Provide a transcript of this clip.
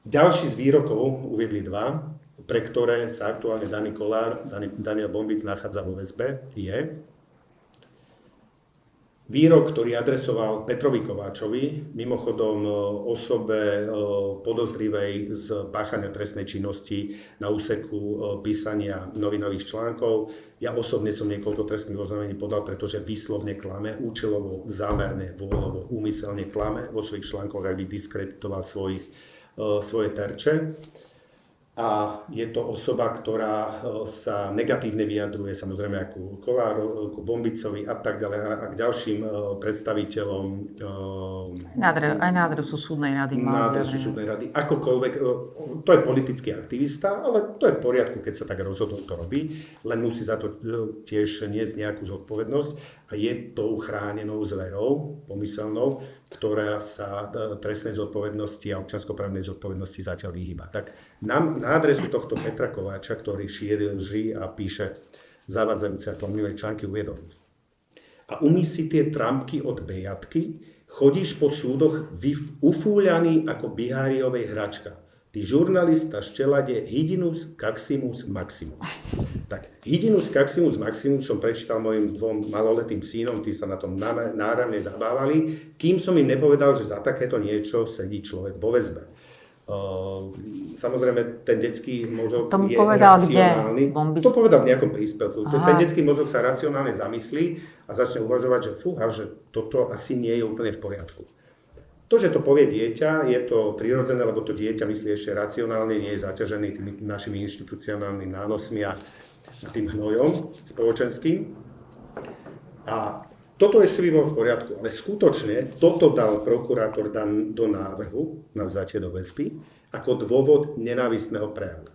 Ďalší z výrokov, uviedli dva, pre ktoré sa aktuálne Daniel Bombic nachádza vo väzbe, je výrok, ktorý adresoval Petrovi Kováčovi, mimochodom osobe podozrivej z páchania trestnej činnosti na úseku písania novinových článkov. Ja osobne som niekoľko trestných oznámení podal, pretože výslovne klame, účelovo, zámerne, vôľovo, úmyselne klame vo svojich článkoch, aby diskreditoval svoje terče. A je to osoba, ktorá sa negatívne vyjadruje samozrejme ako Koláru, ako Bombicovi a tak ďalej a k ďalším predstaviteľom. Aj na adresu súdnej rady. Na adresu súdnej rady. Akokoľvek, to je politický aktivista, ale to je v poriadku, keď sa tak rozhodol, to robí. Len musí za to tiež niesť nejakú zodpovednosť. A je tou chránenou zverou, pomyselnou, ktorá sa trestnej zodpovednosti a občianskoprávnej zodpovednosti zatiaľ vyhýba. Tak na adresu tohto Petra Kováča, ktorý šíri lži a píše zavádzajúce a klamlivé články, uviedol: a umíš si tie trampky od bejatky, chodíš po súdoch ufúľaný ako biháriovej hračka. Ty žurnalista štelade Hydinus Caximus Maximus. Tak, Hydinus Caximus Maximus som prečítal mojim dvom maloletým synom, tí sa na tom náramne zabávali, kým som im nepovedal, že za takéto niečo sedí človek vo väzbe. Samozrejme, ten detský mozog je racionálny. To povedal v nejakom príspevku. Ten detský mozog sa racionálne zamyslí a začne uvažovať, že fúha, že toto asi nie je úplne v poriadku. To, že to povie dieťa, je to prirodzené, lebo to dieťa myslí ešte racionálne, nie je zaťažený tými našimi inštitucionálnymi nánosmi a tým hnojom spoločenským. A toto ešte by bolo v poriadku, ale skutočne toto dal prokurátor do návrhu na vzatie do väzby ako dôvod nenávistného prejavu.